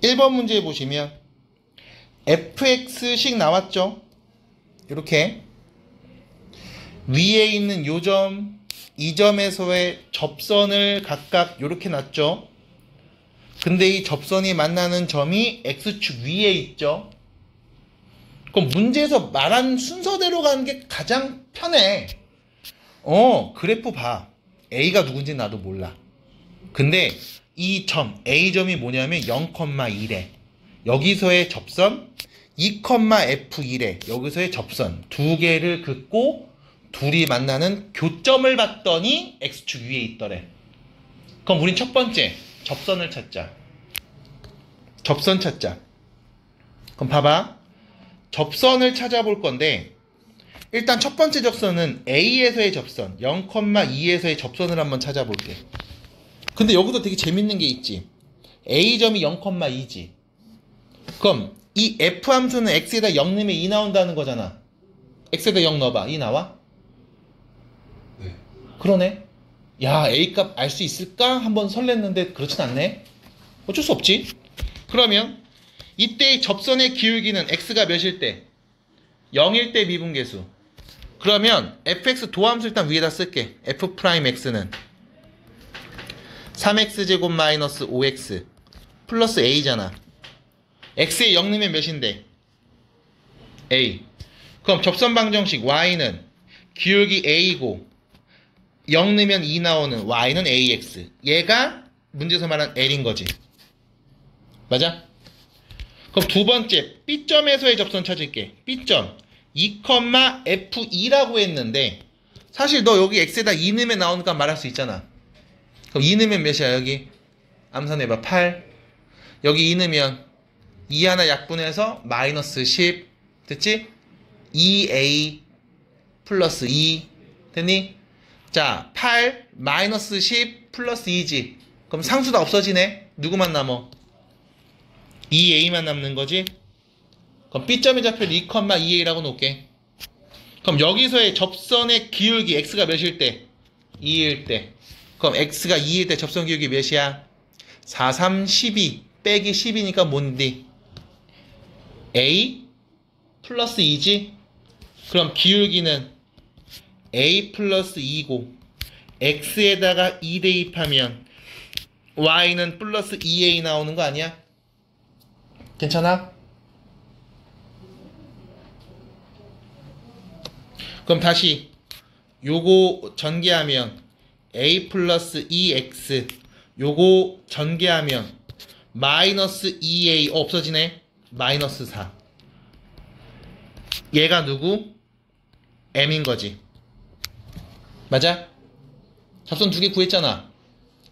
1번 문제 보시면 fx식 나왔죠? 이렇게 위에 있는 요점, 이 점에서의 접선을 각각 이렇게 놨죠? 근데 이 접선이 만나는 점이 x축 위에 있죠? 그럼 문제에서 말한 순서대로 가는 게 가장 편해. 그래프 봐. A가 누군지 나도 몰라. 근데 이 점, A점이 뭐냐면 0,1에 여기서의 접선 2,f1에 여기서의 접선 두 개를 긋고 둘이 만나는 교점을 봤더니 x축 위에 있더래. 그럼 우린 첫 번째 접선을 찾자. 접선 찾자. 그럼 봐봐. 접선을 찾아볼 건데 일단 첫 번째 접선은 A에서의 접선 0,2에서의 접선을 한번 찾아볼게. 근데 여기도 되게 재밌는 게 있지. A점이 0,2지. 그럼 이 F함수는 X에다 0 넣으면 2 나온다는 거잖아. X에다 0 넣어봐. 2 나와? 네. 그러네. 야, A값 알 수 있을까? 한번 설렜는데 그렇진 않네. 어쩔 수 없지. 그러면 이때의 접선의 기울기는 X가 몇일 때? 0일 때 미분계수. 그러면 fx 도함수 일단 위에다 쓸게. f'x는 3x제곱 마이너스 5x 플러스 a잖아. x에 0 넣으면 몇인데? a. 그럼 접선 방정식 y는 기울기 a고 0 넣으면 2 나오는 y는 ax. 얘가 문제에서 말한 l인 거지. 맞아? 그럼 두 번째 B점에서의 접선 찾을게. B점 2,f2라고 했는데 사실 너 여기 x에다 2 넣으면 나오니까 말할 수 있잖아. 그럼 2 넣으면 몇이야 여기? 암산해봐. 8. 여기 2 넣으면 2 하나 약분해서 마이너스 10. 됐지? 2a 플러스 2 됐니? 자 8 마이너스 10 플러스 2지. 그럼 상수 다 없어지네. 누구만 남어? 2a만 남는 거지? 그럼 B점의 좌표를 2,2a라고 놓을게. 그럼 여기서의 접선의 기울기 x가 몇일 때? 2일 때. 그럼 x가 2일 때 접선 기울기 몇이야? 4, 3, 12 빼기 10이니까 뭔디? a 플러스 2지? 그럼 기울기는 a 플러스 2고 x에다가 2 대입하면 y는 플러스 2a 나오는 거 아니야? 괜찮아? 그럼 다시 요거 전개하면 a 플러스 2x 요거 전개하면 마이너스 2a 없어지네. 마이너스 4. 얘가 누구? m인 거지. 맞아? 접선 두 개 구했잖아.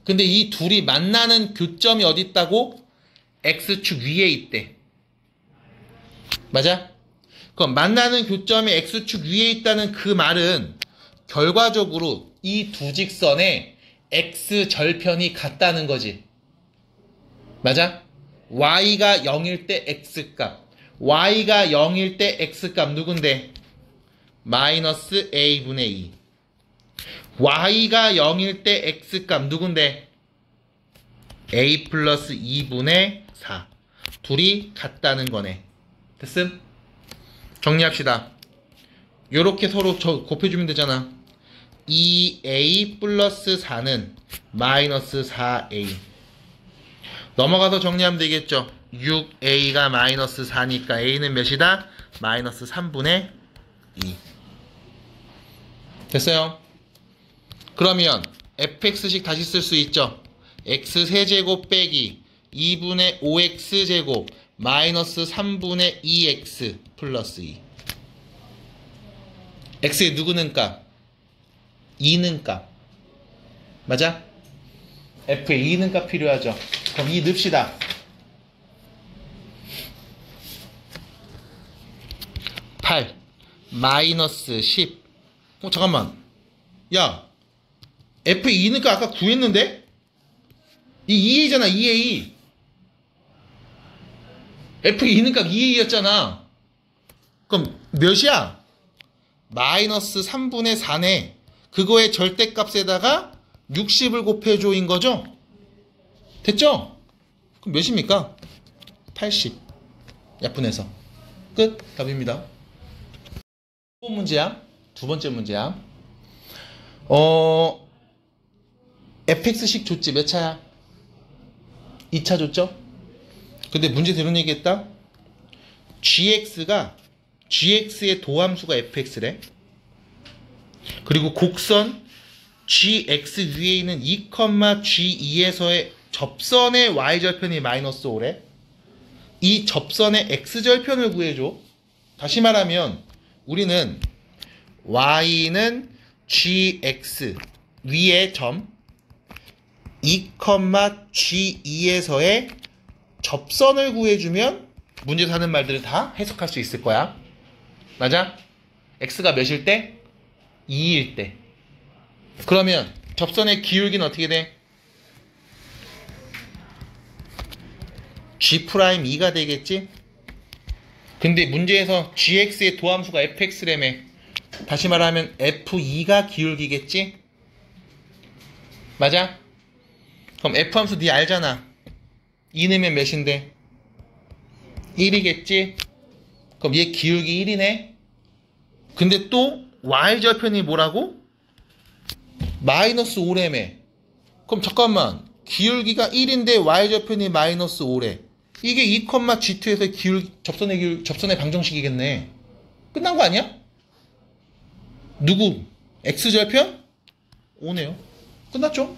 근데 이 둘이 만나는 교점이 어디 있다고? x축 위에 있대. 맞아? 그럼 만나는 교점이 x축 위에 있다는 그 말은 결과적으로 이 두 직선의 x절편이 같다는 거지. 맞아? y가 0일 때 x값 y가 0일 때 x값 누군데? 마이너스 a분의 2. y가 0일 때 x값 누군데? a 플러스 2분의 4. 둘이 같다는 거네. 됐음? 정리합시다. 요렇게 서로 곱해주면 되잖아. 2a 플러스 4는 마이너스 4a. 넘어가서 정리하면 되겠죠. 6a가 마이너스 4니까 a는 몇이다? 마이너스 3분의 2. 됐어요? 그러면 fx식 다시 쓸 수 있죠. x세제곱 빼기 2분의 5x제곱 마이너스 3분의 2x 플러스 2. x의 누구는 값? 2는 값. 맞아? f에 2는 값 필요하죠. 그럼 2 넣읍시다. 마이너스 10. 잠깐만. 야, f에 2는 값 아까 구했는데? 이 2a잖아, 2a. f에 2는 값 2a였잖아. 그럼 몇이야? 마이너스 3분의 4네. 그거의 절대값에다가 60을 곱해줘인 거죠? 됐죠? 그럼 몇입니까? 80 약분해서 끝. 답입니다. 두 번째 문제야. 두 번째 문제야. fx식 줬지. 몇 차야? 2차 줬죠? 근데 문제 이런 얘기했다. gx의 도함수가 fx래. 그리고 곡선 gx 위에 있는 2, g2에서의 접선의 y절편이 마이너스 5래. 이 접선의 x절편을 구해줘. 다시 말하면 우리는 y는 gx 위에 점 2, g2에서의 접선을 구해주면 문제에서 하는 말들을 다 해석할 수 있을 거야. 맞아? x가 몇일 때? 2일 때. 그러면 접선의 기울기는 어떻게 돼? G'2가 되겠지? 근데 문제에서 gx의 도함수가 fx라며. 다시 말하면 f2가 기울기겠지? 맞아? 그럼 f함수 네 알잖아. 2 넣으면 몇인데? 1이겠지? 그럼 얘 기울기 1이네? 근데 또 y절편이 뭐라고? 마이너스 5래며. 그럼 잠깐만. 기울기가 1인데 y절편이 마이너스 5래. 이게 2, g2에서 접선의 방정식이겠네. 끝난 거 아니야? 누구? x절편? 5네요. 끝났죠?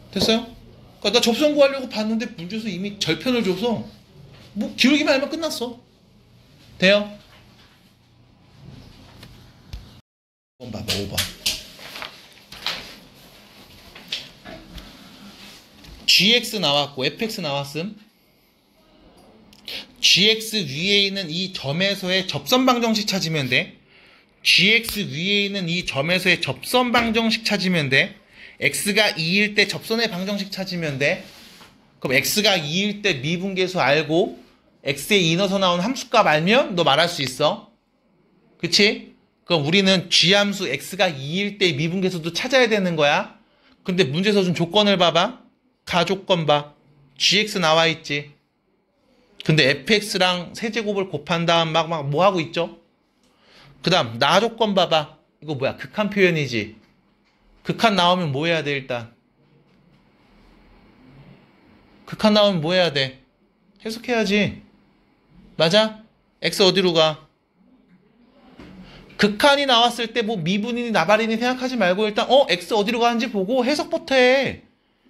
됐어요? 그러니까 나 접선 구하려고 봤는데 문제에서 이미 절편을 줘서 뭐 기울기만 알면 끝났어. 돼요? 5번 봐봐. 5번. gx 나왔고 fx 나왔음. gx 위에 있는 이 점에서의 접선 방정식 찾으면 돼. gx 위에 있는 이 점에서의 접선 방정식 찾으면 돼. x가 2일 때 접선의 방정식 찾으면 돼. 그럼 x가 2일 때 미분계수 알고 x에 2 넣어서 나온 함수값 알면 너 말할 수 있어. 그치? 그럼 우리는 g함수 x가 2일 때 미분계수도 찾아야 되는 거야. 근데 문제에서 준 조건을 봐봐. 가조건 봐. gx 나와 있지. 근데 fx랑 세제곱을 곱한 다음 막 뭐 하고 있죠? 그 다음 나조건 봐봐. 이거 뭐야? 극한 표현이지. 극한 나오면 뭐 해야 돼 일단? 극한 나오면 뭐 해야 돼? 해석해야지. 맞아? x 어디로 가? 극한이 나왔을 때 뭐 미분이니 나발이니 생각하지 말고 일단 x 어디로 가는지 보고 해석부터 해.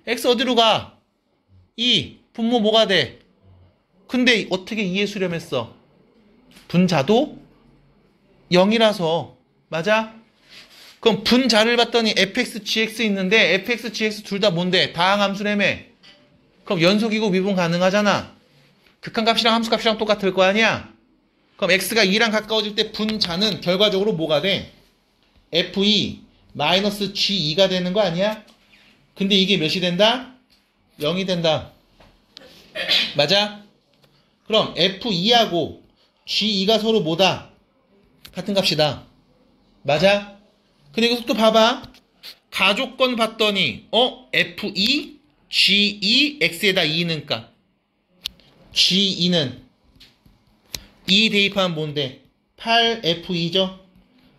x 어디로 가? 2. 분모 뭐가 돼? 근데 어떻게 2에 수렴했어? 분자도 0이라서. 맞아? 그럼 분자를 봤더니 fx, gx 있는데 fx, gx 둘 다 뭔데? 다항함수라며. 그럼 연속이고 미분 가능하잖아. 극한값이랑 함수값이랑 똑같을 거 아니야? 그럼 x가 2랑 가까워질 때 분자는 결과적으로 뭐가 돼? f2 마이너스 g2가 되는 거 아니야? 근데 이게 몇이 된다? 0이 된다. 맞아? 그럼 f2하고 g2가 서로 뭐다? 같은 값이다. 맞아? 근데 이거 또 봐봐. 가조건 봤더니 f2 g2 x에다 2는 값. g2는 2 대입하면 뭔데? 8f2죠?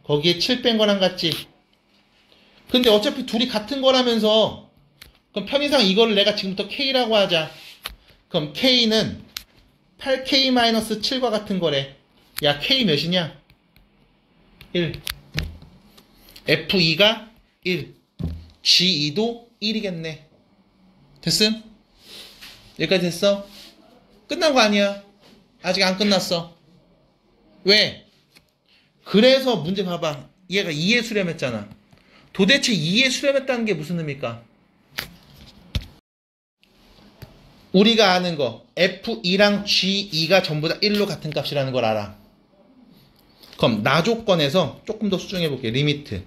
거기에 7 뺀 거랑 같지? 근데 어차피 둘이 같은 거라면서 그럼 편의상 이거를 내가 지금부터 K라고 하자. 그럼 K는 8K-7과 같은 거래. 야 K 몇이냐? 1. F2가 1. G2도 1이겠네. 됐음? 여기까지 됐어? 끝난 거 아니야? 아직 안 끝났어. 왜? 그래서 문제 봐봐. 얘가 2에 수렴했잖아. 도대체 2에 수렴했다는 게 무슨 의미일까? 우리가 아는 거 F2랑 G2가 전부 다 1로 같은 값이라는 걸 알아. 그럼 나조건에서 조금 더 수정해 볼게. 리미트.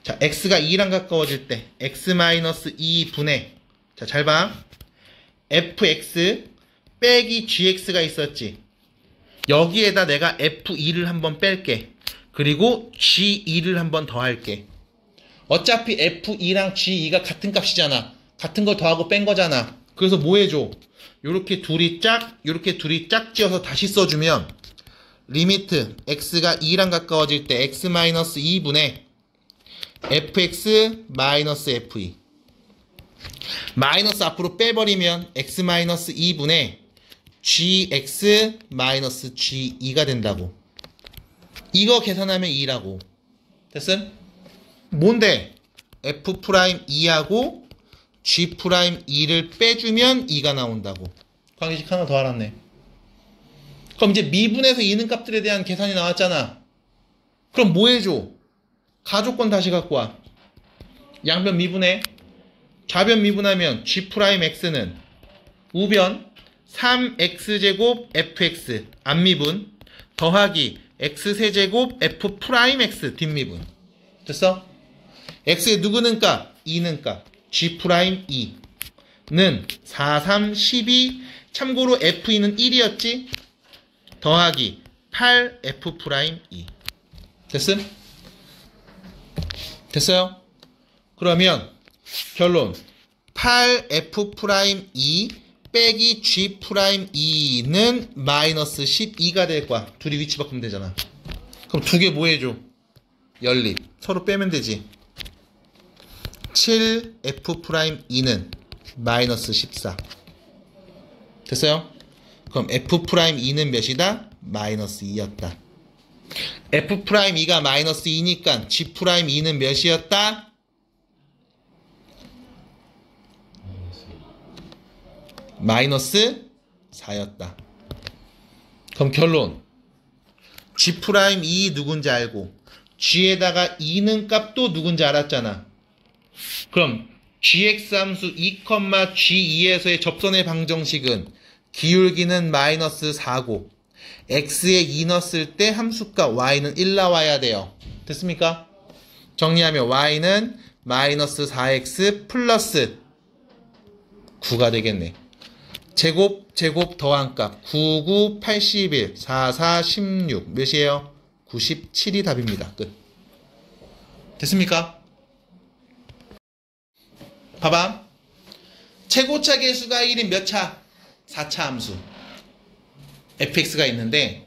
자, x가 2랑 가까워질 때 x-2분의 자, 잘 봐. fx 빼기 gx가 있었지. 여기에다 내가 f2를 한번 뺄게. 그리고 g2를 한번 더할게. 어차피 f2랑 g2가 같은 값이잖아. 같은 걸 더하고 뺀 거잖아. 그래서 뭐 해줘? 요렇게 둘이 짝 지어서 다시 써주면 리미트 x가 2랑 가까워질 때 x-2분의 fx-fe 마이너스 앞으로 빼버리면 x-2분의 gx-g2가 된다고. 이거 계산하면 2라고. 됐음? 뭔데? f'2하고 g'2를 빼주면 2가 나온다고. 관계식 하나 더 알았네. 그럼 이제 미분에서 이는 값들에 대한 계산이 나왔잖아. 그럼 뭐 해줘? 가조건 다시 갖고 와. 양변 미분해. 좌변 미분하면 g'x는 우변 3x제곱 fx 앞미분 더하기 x세제곱 f'x 뒷미분. 됐어? x의 누구는 값? 2는 값. g'2는 4, 3, 12 참고로 f2는 1이었지? 더하기 8f'2 됐음? 됐어요? 그러면 결론 8f'2 빼기 g'2는 마이너스 12가 될 거야. 둘이 위치 바꾸면 되잖아. 그럼 두 개 뭐 해줘? 연립. 서로 빼면 되지. 7f'2는 마이너스 14 됐어요? 그럼 f'2는 몇이다? 마이너스 2였다. f'2가 마이너스 2니까 g'2는 몇이었다? 마이너스 4였다. 그럼 결론 g'2 누군지 알고 g에다가 2는 값도 누군지 알았잖아. 그럼 gx 함수 2,g2에서의 접선의 방정식은 기울기는 마이너스 4고 x에 2 넣었을 때 함수값 y는 1 나와야 돼요. 됐습니까? 정리하면 y는 마이너스 4x 플러스 9가 되겠네. 제곱 더한 값 9, 9, 81, 4, 4, 16 몇이에요? 97이 답입니다. 끝. 됐습니까? 봐봐. 최고차 계수가 1인 몇 차? 4차 함수 fx가 있는데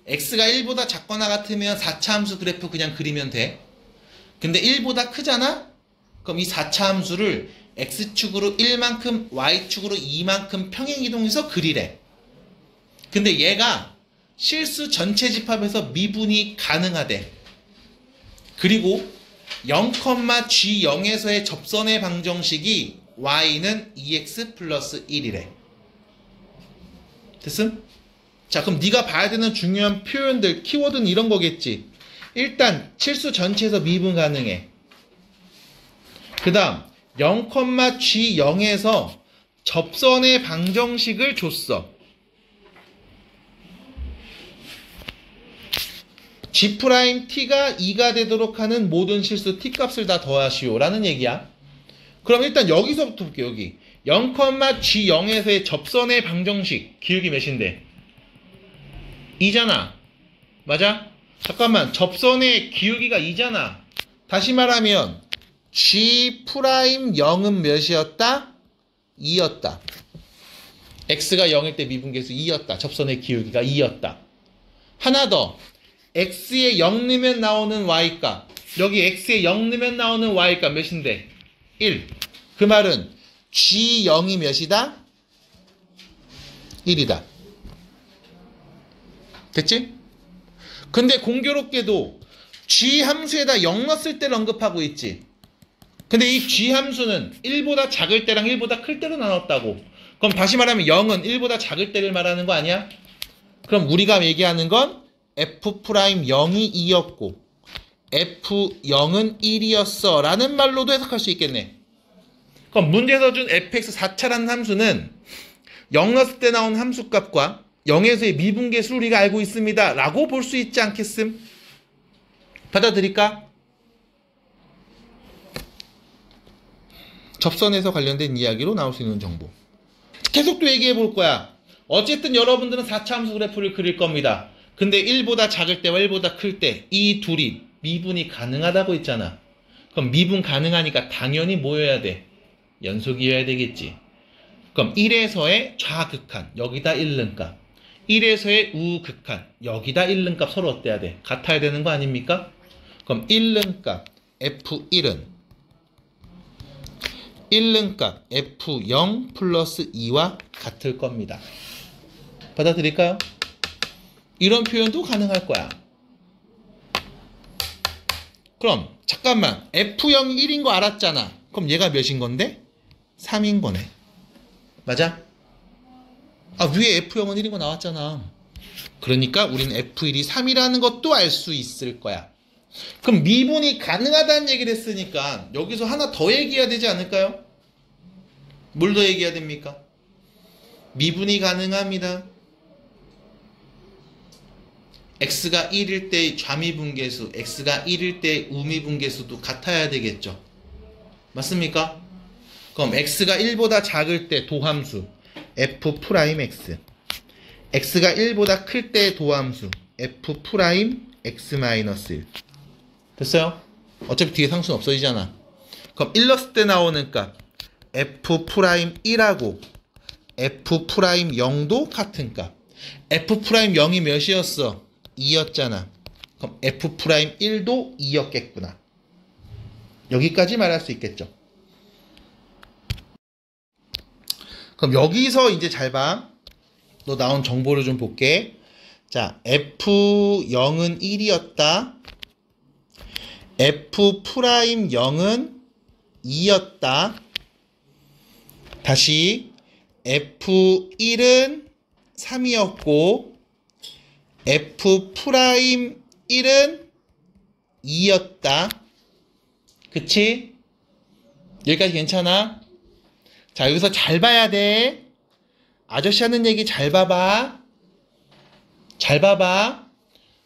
x가 1보다 작거나 같으면 4차 함수 그래프 그냥 그리면 돼. 근데 1보다 크잖아? 그럼 이 4차 함수를 x축으로 1만큼 y축으로 2만큼 평행이동해서 그리래. 근데 얘가 실수 전체 집합에서 미분이 가능하대. 그리고 0,g0에서의 접선의 방정식이 y는 2x 플러스 1이래. 됐음? 자, 그럼 네가 봐야 되는 중요한 표현들, 키워드는 이런 거겠지. 일단 실수 전체에서 미분 가능해. 그 다음 0,g0에서 접선의 방정식을 줬어. g't가 2가 되도록 하는 모든 실수 t값을 다 더하시오 라는 얘기야. 그럼 일단 여기서부터 볼게요. 여기 0,g0에서의 접선의 방정식 기울기 몇인데? 2잖아. 맞아? 잠깐만, 접선의 기울기가 2잖아. 다시 말하면 g'0은 몇이었다? 2였다. x가 0일 때 미분계수 2였다. 접선의 기울기가 2였다. 하나 더. x에 0 넣으면 나오는 y값. 여기 x에 0 넣으면 나오는 y값 몇인데? 1. 그 말은 g0이 몇이다? 1이다. 됐지? 근데 공교롭게도 g 함수에다 0 넣었을 때를 언급하고 있지. 근데 이 g 함수는 1보다 작을 때랑 1보다 클 때로 나눴다고. 그럼 다시 말하면 0은 1보다 작을 때를 말하는 거 아니야? 그럼 우리가 얘기하는 건 f'0이 2였고 f0은 1이었어 라는 말로도 해석할 수 있겠네. 그럼 문제에서 준 fx 4차라는 함수는 0 넣었을 때 나온 함수값과 0에서의 미분계수를 우리가 알고 있습니다 라고 볼 수 있지 않겠음? 받아들일까? 접선에서 관련된 이야기로 나올 수 있는 정보. 계속 또 얘기해 볼 거야. 어쨌든 여러분들은 4차 함수 그래프를 그릴 겁니다. 근데 1보다 작을 때와 1보다 클 때 이 둘이 미분이 가능하다고 했잖아. 그럼 미분 가능하니까 당연히 뭐여야 돼? 연속이어야 되겠지. 그럼 1에서의 좌극한 여기다 1는 값, 1에서의 우극한 여기다 1는 값 서로 어때야 돼? 같아야 되는 거 아닙니까? 그럼 1는 값 F1은 1는 값 F0 플러스 2와 같을 겁니다. 받아들일까요? 이런 표현도 가능할 거야. 그럼 잠깐만, F0이 1인 거 알았잖아. 그럼 얘가 몇인 건데? 3인 거네. 맞아? 아, 위에 F0은 1인 거 나왔잖아. 그러니까 우리는 F1이 3이라는 것도 알 수 있을 거야. 그럼 미분이 가능하다는 얘기를 했으니까 여기서 하나 더 얘기해야 되지 않을까요? 뭘 더 얘기해야 됩니까? 미분이 가능합니다. x가 1일 때 좌미분계수, x가 1일 때 우미분계수도 같아야 되겠죠. 맞습니까? 그럼 x가 1보다 작을 때 도함수 f'x, x가 1보다 클 때 도함수 f'x-1. 됐어요? 어차피 뒤에 상수는 없어지잖아. 그럼 1 넣었을 때 나오는 값 f'1하고 f'0도 같은 값. f'0이 몇이었어? 2였잖아. 그럼 f'1도 2였겠구나. 여기까지 말할 수 있겠죠. 그럼 여기서 이제 잘 봐. 너 나온 정보를 좀 볼게. 자, f0은 1이었다. f'0은 2였다. 다시 f1은 3이었고 f'1은 2였다. 그치? 여기까지 괜찮아? 자, 여기서 잘 봐야 돼. 아저씨 하는 얘기 잘 봐봐. 잘 봐봐.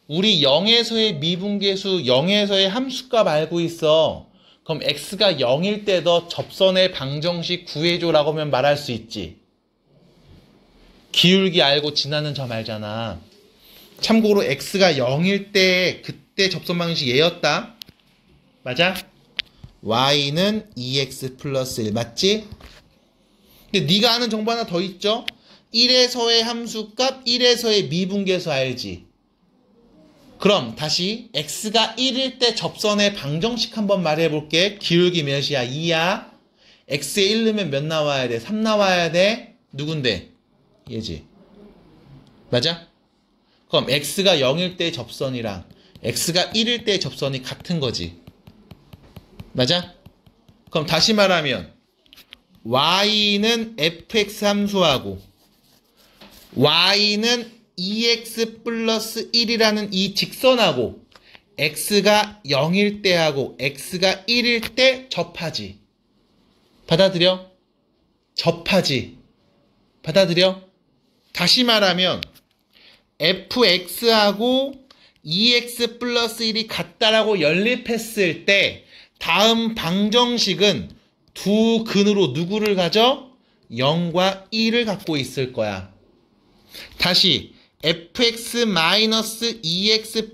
우리 0에서의 미분계수, 0에서의 함수값 알고 있어. 그럼 x가 0일 때 너 접선의 방정식 구해줘라고 하면 말할 수 있지. 기울기 알고 지나는 점 알잖아. 참고로 x가 0일 때 그때 접선 방정식 얘였다. 맞아? y는 2x 플러스 1 맞지? 근데 네가 아는 정보 하나 더 있죠? 1에서의 함수값, 1에서의 미분계수 알지? 그럼 다시 x가 1일 때 접선의 방정식 한번 말해볼게. 기울기 몇이야? 2야. x에 1 넣으면 몇 나와야 돼? 3 나와야 돼? 누군데? 얘지. 맞아? 그럼 x가 0일 때 접선이랑 x가 1일 때 접선이 같은 거지. 맞아? 그럼 다시 말하면 y는 fx 함수하고 y는 2x 플러스 1이라는 이 직선하고 x가 0일 때 하고 x가 1일 때 접하지. 받아들여? 접하지. 받아들여? 다시 말하면 fx하고 2x 플러스 1이 같다라고 연립했을 때 다음 방정식은 두 근으로 누구를 가져? 0과 1을 갖고 있을 거야. 다시 fx-2x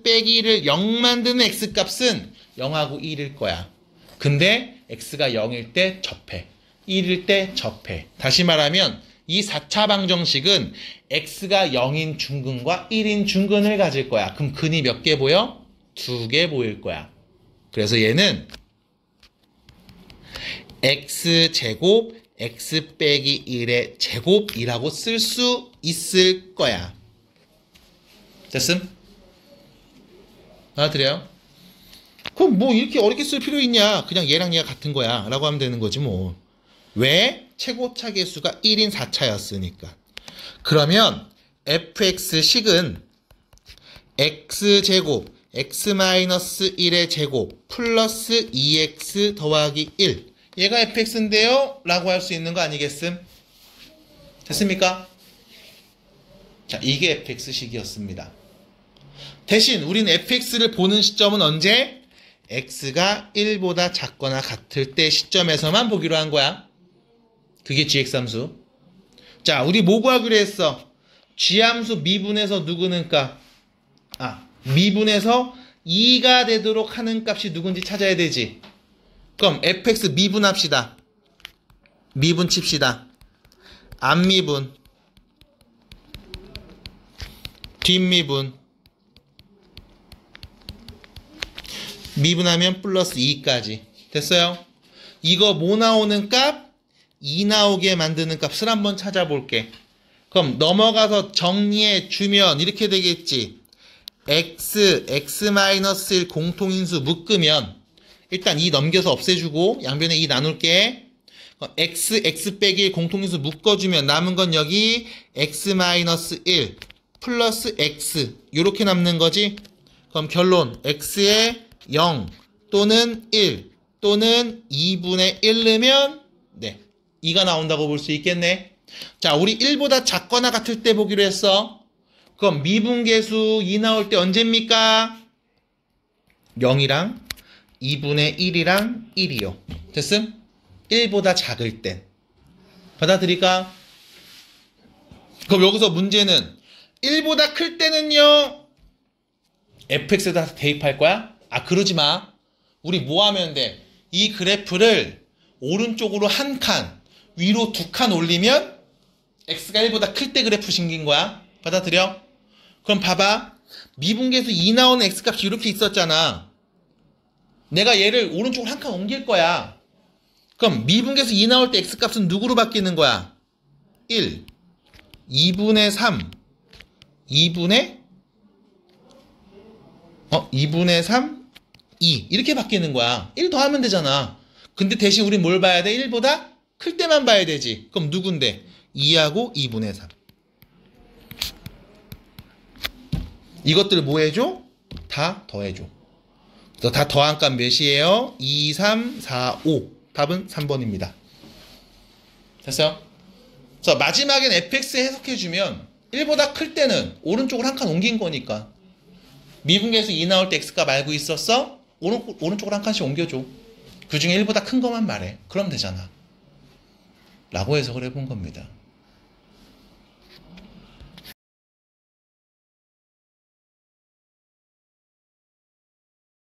빼기 1을 0 만드는 x값은 0하고 1일 거야. 근데 x가 0일 때 접해. 1일 때 접해. 다시 말하면 이 4차 방정식은 x가 0인 중근과 1인 중근을 가질 거야. 그럼 근이 몇 개 보여? 2개 보일 거야. 그래서 얘는 x제곱 x 빼기 1의 제곱이라고 쓸 수 있을 거야. 됐음? 알아들어요? 그럼 뭐 이렇게 어렵게 쓸 필요 있냐? 그냥 얘랑 얘가 같은 거야 라고 하면 되는 거지 뭐. 왜? 최고차 계수가 1인 4차였으니까. 그러면 fx식은 x제곱 x-1의 제곱 플러스 2x 더하기 1 얘가 fx인데요? 라고 할 수 있는 거 아니겠음? 됐습니까? 자, 이게 fx식이었습니다. 대신 우린 fx를 보는 시점은 언제? x가 1보다 작거나 같을 때 시점에서만 보기로 한 거야. 그게 gx함수. 자, 우리 뭐 구하기로 했어? g함수 미분에서 누구는 값? 미분에서 2가 되도록 하는 값이 누군지 찾아야 되지. 그럼 fx 미분합시다. 미분 칩시다. 앞미분, 뒷미분, 미분하면 플러스 2까지. 됐어요? 이거 뭐 나오는 값? 2 나오게 만드는 값을 한번 찾아볼게. 그럼 넘어가서 정리해 주면 이렇게 되겠지. x-1 공통인수 묶으면 일단 2 넘겨서 없애주고 양변에 2 나눌게. x 빼기 1 공통인수 묶어주면 남은 건 여기 x-1 플러스 x 이렇게 남는 거지. 그럼 결론 x에 0 또는 1 또는 2분의 1 넣으면 네 2가 나온다고 볼 수 있겠네. 자, 우리 1보다 작거나 같을 때 보기로 했어. 그럼 미분계수 2 나올 때 언제입니까? 0이랑 2분의 1이랑 1이요. 됐음? 1보다 작을 땐. 받아들일까? 그럼 여기서 문제는 1보다 클 때는요. fx에다 대입할 거야? 아, 그러지 마. 우리 뭐 하면 돼? 이 그래프를 오른쪽으로 한 칸, 위로 2칸 올리면 x가 1보다 클 때 그래프 생긴 거야. 받아들여? 그럼 봐봐. 미분계수 2 나오는 x값이 이렇게 있었잖아. 내가 얘를 오른쪽으로 한 칸 옮길 거야. 그럼 미분계수 2 나올 때 x값은 누구로 바뀌는 거야? 1, 2분의 3, 2분의 3, 2 이렇게 바뀌는 거야. 1 더하면 되잖아. 근데 대신 우리 뭘 봐야 돼? 1보다 클 때만 봐야 되지. 그럼 누군데? 2하고 2분의 3. 이것들 뭐 해줘? 다 더해줘. 그래서 다 더한 값 몇이에요? 2, 3, 4, 5. 답은 3번입니다. 됐어요? 그래서 마지막엔 fx 해석해주면 1보다 클 때는 오른쪽으로 한 칸 옮긴 거니까 미분계수 2 나올 때 x값 알고 있었어? 오른쪽으로 한 칸씩 옮겨줘. 그 중에 1보다 큰 것만 말해. 그럼 되잖아. 라고 해석을 해본 겁니다.